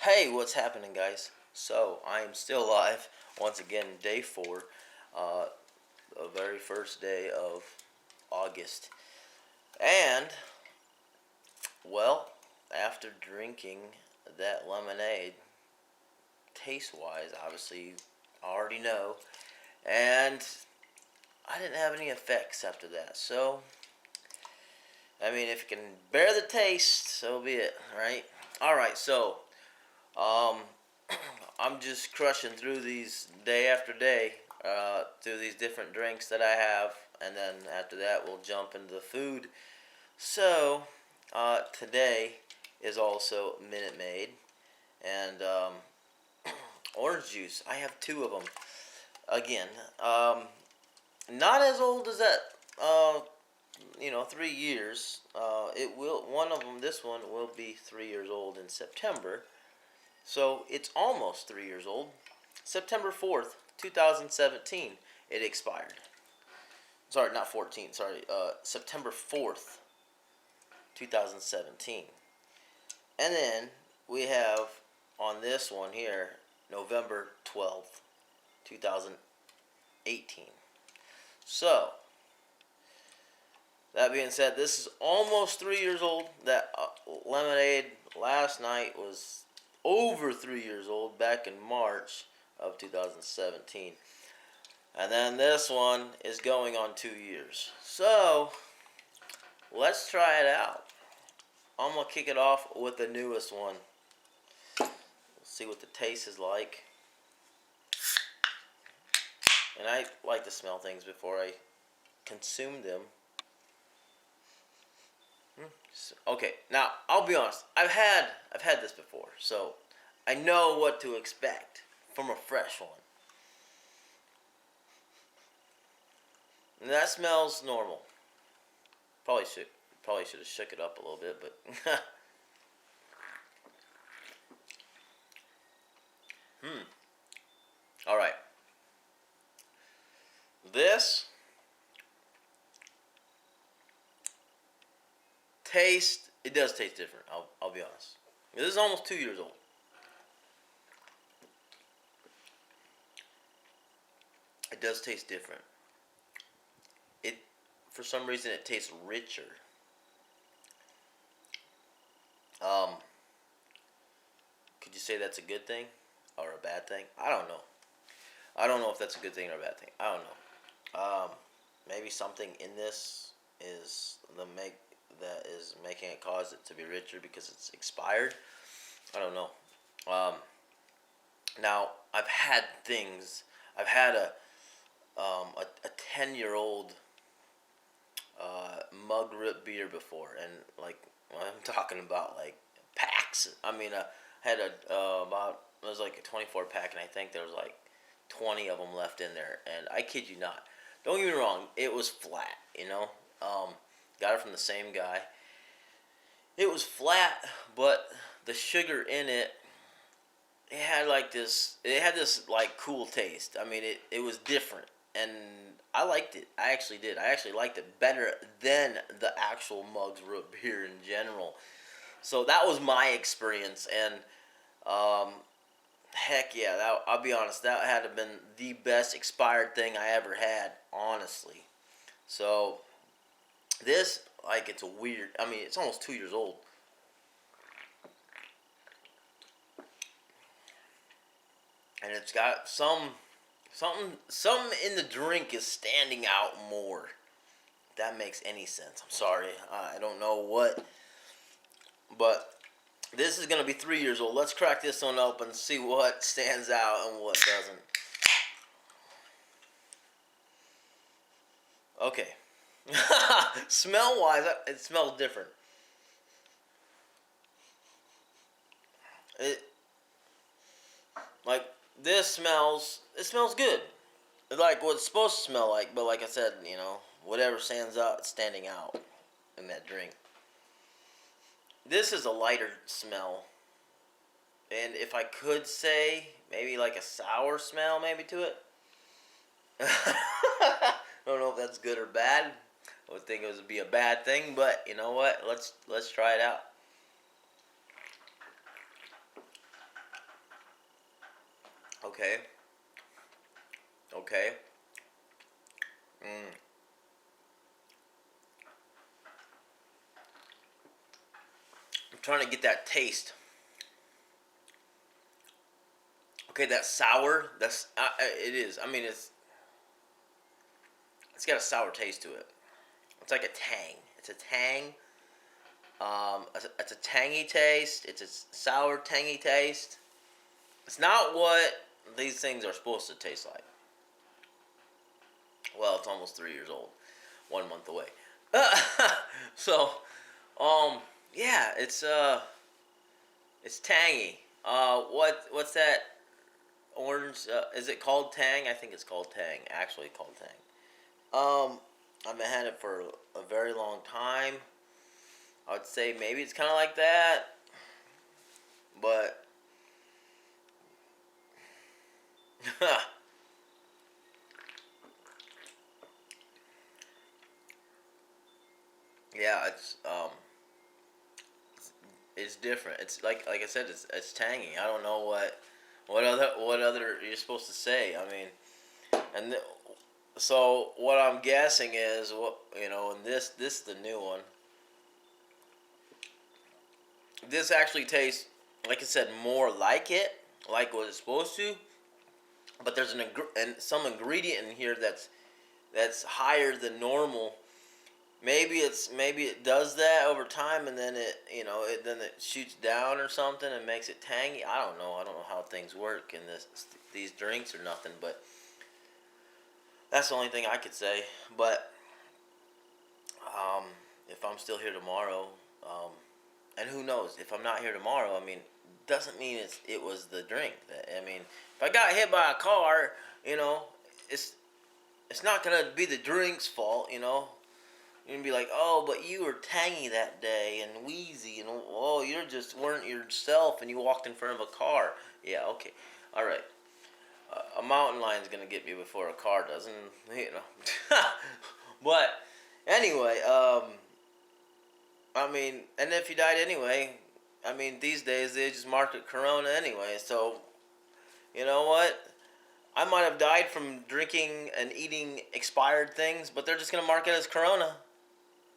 Hey, what's happening, guys? So, I am still alive. Once again, day 4, uh, the very first day of August. And, well, after drinking that lemonade, taste-wise, obviously, you already know, and I didn't have any effects after that. So, I mean, if you can bear the taste, so be it, right? Alright, so, um, I'm just crushing through these day after day, through these different drinks that I have, and then after that we'll jump into the food. So, today is also Minute Maid, and orange juice. I have 2 of them. Again, not as old as that, 3 years. It will, one of them, this one, will be 3 years old in September. So it's almost 3 years old. September 4th, 2017, it expired. Sorry, not 14. Sorry, September 4th, 2017. And then we have on this one here, November 12th, 2018. So, that being said, this is almost 3 years old. That lemonade last night was over 3 years old, back in March of 2017. And then this one is going on 2 years. So, let's try it out. I'm going to kick it off with the newest one. Let's see what the taste is like. And I like to smell things before I consume them. Okay, now I'll be honest. I've had this before, so I know what to expect from a fresh one. And that smells normal. Probably should have shook it up a little bit, but All right. This it does taste different. I'll be honest. This is almost 2 years old. It does taste different. For some reason, it tastes richer. Could you say that's a good thing or a bad thing? I don't know. I don't know if that's a good thing or a bad thing. I don't know. Maybe something in this is that is making it cause it to be richer because it's expired. I don't know. Now I've had things. I've had a 10-year-old mug rip beer before, and like I'm talking about like packs. I mean, I had about, it was like a 24 pack, and I think there was like 20 of them left in there. And I kid you not, don't get me wrong, it was flat. Got it from the same guy. It was flat, but the sugar in it, it had this like cool taste. I mean, it was different, and I liked it. I actually did. I actually liked it better than the actual Mugs root beer in general. So that was my experience, and heck yeah, I'll be honest, that had to have been the best expired thing I ever had, honestly. So this, like, it's a weird. I mean, it's almost 2 years old. And it's got something in the drink is standing out more. If that makes any sense. I'm sorry. I don't know what. But this is going to be 3 years old. Let's crack this one open and see what stands out and what doesn't. Okay. Smell-wise, it smells different. Like, it smells good. It's like what it's supposed to smell like, but like I said, whatever stands out, it's standing out in that drink. This is a lighter smell. And if I could say, maybe like a sour smell maybe to it. I don't know if that's good or bad. I would think it would be a bad thing, but you know what? Let's try it out. Okay. Okay. Mm. I'm trying to get that taste. Okay, that sour. That's it is. I mean, it's got a sour taste to it. It's like a tang. It's a tang. It's a tangy taste. It's a sour, tangy taste. It's not what these things are supposed to taste like. Well, it's almost 3 years old, 1 month away. So, um, yeah, it's tangy. What's that orange? Is it called Tang? I think it's called Tang. Actually, called Tang. I haven't had it for a very long time. I would say maybe it's kind of like that, but yeah, it's different. It's like I said, it's tangy. I don't know what other you're supposed to say. I mean, and so what I'm guessing is what and this is the new one. This actually tastes, like I said, more like it, like what it's supposed to. But there's some ingredient in here that's higher than normal. Maybe it does that over time, and then it shoots down or something and makes it tangy. I don't know how things work in these drinks or nothing. But that's the only thing I could say. But if I'm still here tomorrow, um, and who knows if I'm not here tomorrow, I mean, doesn't mean it was the drink. I mean, if I got hit by a car, you know, it's it's not gonna be the drink's fault. You're gonna be like, oh, but you were tangy that day and wheezy, and oh, you just weren't yourself, and you walked in front of a car. Yeah, okay, all right. A mountain lion's gonna get me before a car does, and. But anyway, I mean, and if you died anyway, I mean, these days they just market Corona anyway. So, you know what? I might have died from drinking and eating expired things, but they're just gonna mark it as Corona,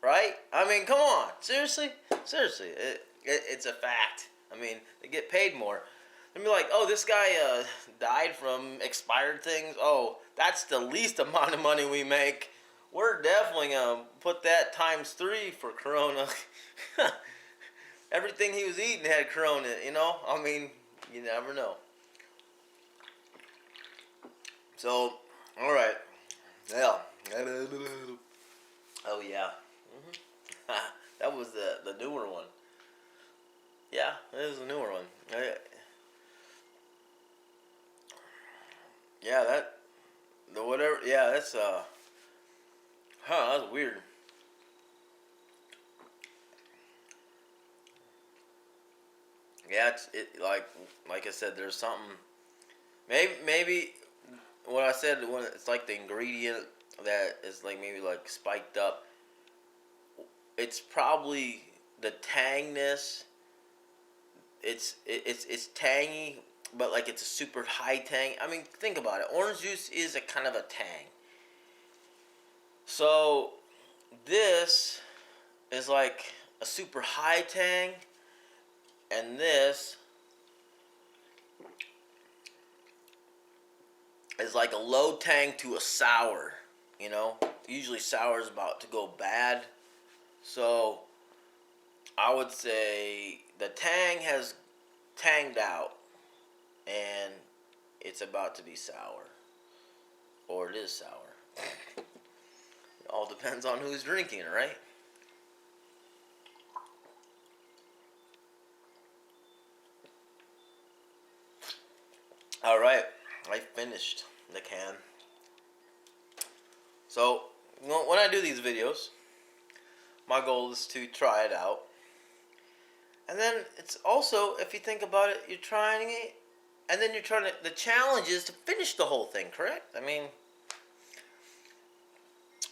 right? I mean, come on, seriously, it's a fact. I mean, they get paid more. They'll be like, oh, this guy died from expired things. Oh, that's the least amount of money we make. We're definitely gonna put that times 3 for Corona. Everything he was eating had Corona, I mean, you never know. So, all right, yeah. Oh yeah, that was the newer one. Yeah, it was the newer one. Yeah, the whatever. Yeah, that's weird. Yeah, like I said, there's something. Maybe what I said when it's like the ingredient that is like maybe like spiked up. It's probably the tangness. It's tangy, but like it's a super high tang. I mean, think about it. Orange juice is a kind of a tang. So this is like a super high tang, and this is like a low tang to a sour. Usually sour is about to go bad. So I would say the tang has tanged out, and it's about to be sour, or it is sour. It all depends on who's drinking it, right? All right, I finished the can. So when I do these videos, my goal is to try it out. And then it's also, if you think about it, you're trying it, and then the challenge is to finish the whole thing, correct? I mean,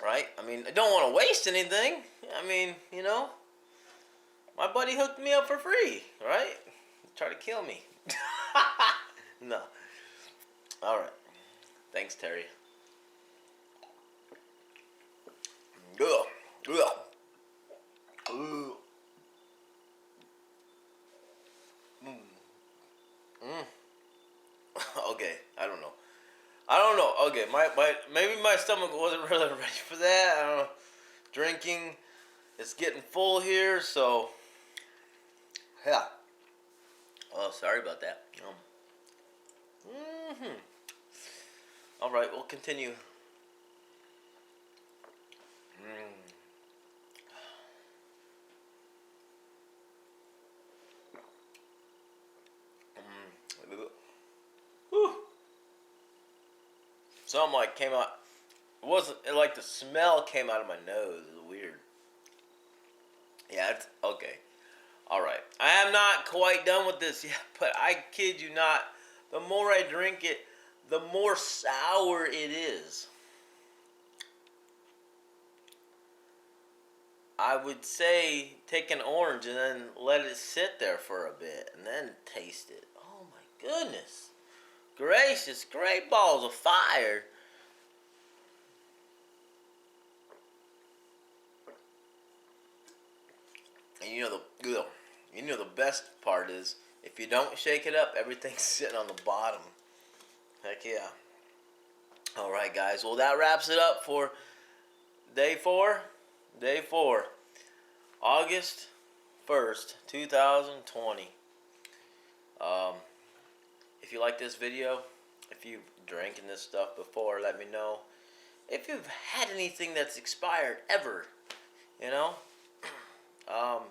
right? I mean, I don't want to waste anything. I mean, my buddy hooked me up for free, right? Try to kill me. No. All right. Thanks, Terry. Ugh. Ugh. Ugh. Mm. Okay, I don't know. I don't know. Okay, my maybe my stomach wasn't really ready for that. I don't know. Drinking, it's getting full here, so yeah. Oh, sorry about that. Mhm. All right, we'll continue. Mm. Mm. Whew. Something like came out. It wasn't like the smell came out of my nose. It was weird. Yeah, it's okay. All right. I am not quite done with this yet, but I kid you not. The more I drink it, the more sour it is. I would say take an orange and then let it sit there for a bit and then taste it. Oh my goodness. Gracious, great balls of fire. And the best part is if you don't shake it up, everything's sitting on the bottom. Heck yeah. All right, guys. Well, that wraps it up for day 4. Day 4. August 1st, 2020. Um, if you like this video, if you've drank this stuff before, let me know. If you've had anything that's expired ever, you know, um,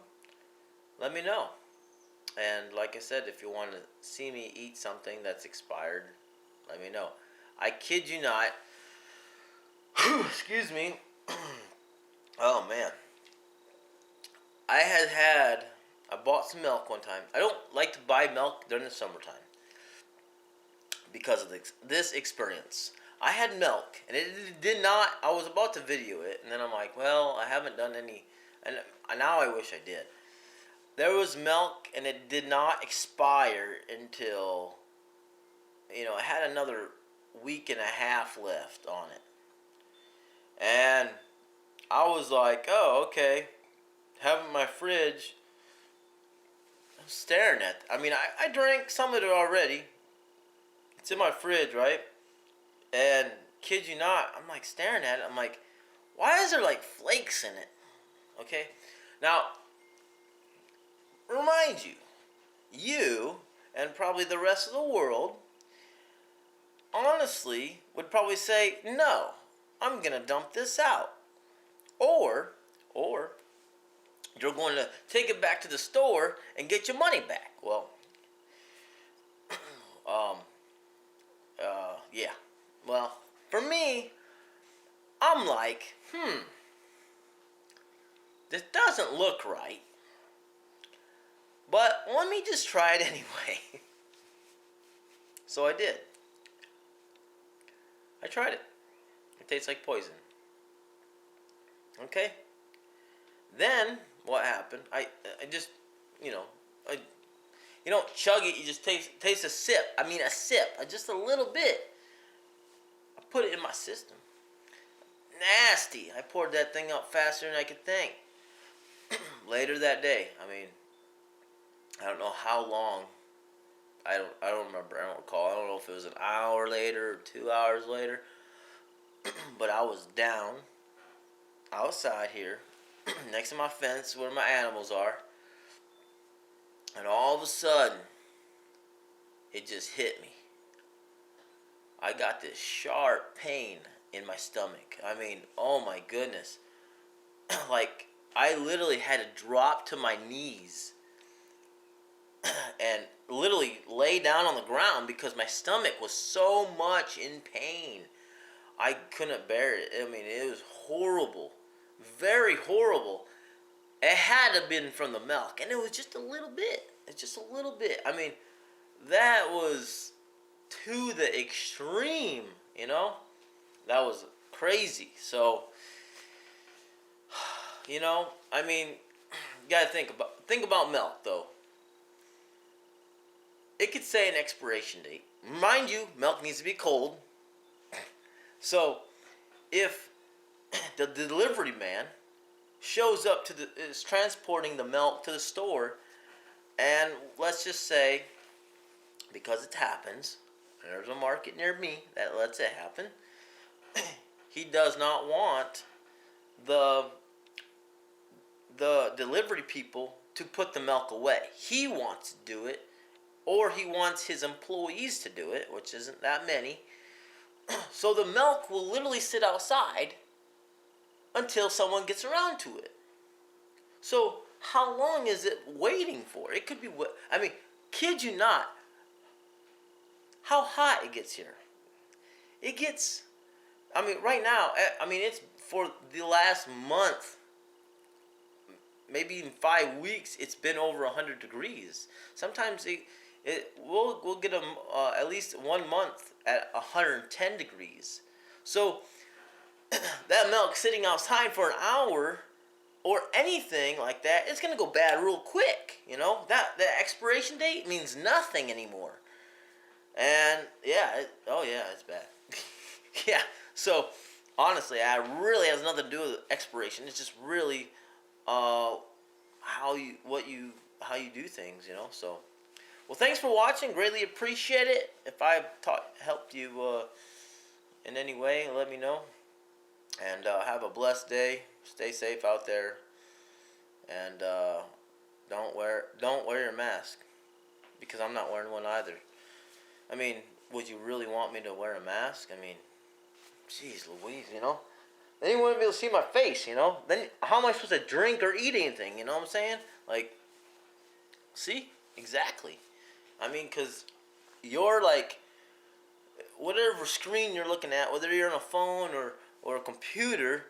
let me know. And like I said, if you want to see me eat something that's expired, let me know. I kid you not. Excuse me. Oh man. I bought some milk one time. I don't like to buy milk during the summertime because of this experience. I had milk, and it did not, I was about to video it, and then I'm like, well, I haven't done any, and now I wish I did. There was milk, and it did not expire until, it had another week and a half left on it. And I was like, oh, okay. Having my fridge, I'm staring at, I drank some of it already. It's in my fridge, right? And kid you not, I'm like staring at it. I'm like, why is there like flakes in it? Okay? Now, remind you and probably the rest of the world honestly would probably say, no, I'm going to dump this out. Or you're going to take it back to the store and get your money back. Well, yeah. Well, for me, I'm like, this doesn't look right. But let me just try it anyway. So I did. I tried it. It tastes like poison. Okay? Then, what happened? I just, you don't chug it, you just taste a sip. A sip, just a little bit. I put it in my system. Nasty. I poured that thing out faster than I could think. Later that day, I don't know how long. I don't remember. I don't recall. I don't know if it was an hour later or 2 hours later. But I was down outside here next to my fence where my animals are. And all of a sudden, it just hit me. I got this sharp pain in my stomach. Oh my goodness. Like, I literally had to drop to my knees and literally lay down on the ground because my stomach was so much in pain. I couldn't bear it. It was horrible. Very horrible. It had to have been from the milk. And it was just a little bit. It's just a little bit. That was to the extreme, That was crazy. So, you gotta think about milk, though. it could say an expiration date. Mind you, milk needs to be cold. So if the delivery man shows up is transporting the milk to the store, and let's just say, because it happens, there's a market near me that lets it happen. He does not want the delivery people to put the milk away. He wants to do it, or he wants his employees to do it, which isn't that many. So the milk will literally sit outside until someone gets around to it. So how long is it waiting for? It could be, I mean, kid you not, how hot it gets here. It gets, I mean, right now, I mean, it's for the last month, maybe even 5 weeks, it's been over 100 degrees. Sometimes we'll get at least 1 month at 110 degrees. So that milk sitting outside for an hour or anything like that, it's gonna go bad real quick. You know, that expiration date means nothing anymore. And yeah, it's bad. Yeah. So honestly, it really has nothing to do with expiration. It's just really how you do things, you know. So, well, thanks for watching. Greatly appreciate it. If I helped you in any way, let me know. And have a blessed day. Stay safe out there. And don't wear your mask, because I'm not wearing one either. I mean, would you really want me to wear a mask? I mean, jeez Louise, you know. Then you wouldn't be able to see my face, you know. Then how am I supposed to drink or eat anything? You know what I'm saying? Like, see? Exactly. I mean, because you're like, whatever screen you're looking at, whether you're on a phone or a computer,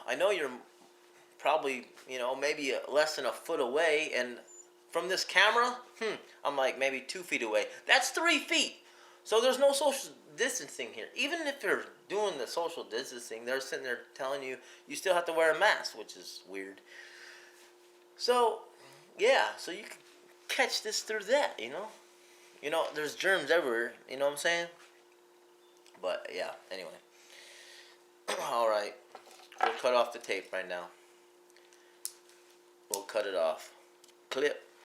I know you're probably, you know, maybe less than a foot away, and from this camera, I'm like maybe 2 feet away. That's 3 feet. So there's no social distancing here. Even if they're doing the social distancing, they're sitting there telling you still have to wear a mask, which is weird. So, yeah, so you can catch this through that, you know. You know, there's germs everywhere, you know what I'm saying? But, yeah, anyway. Alright, we'll cut off the tape right now. We'll cut it off. Clip.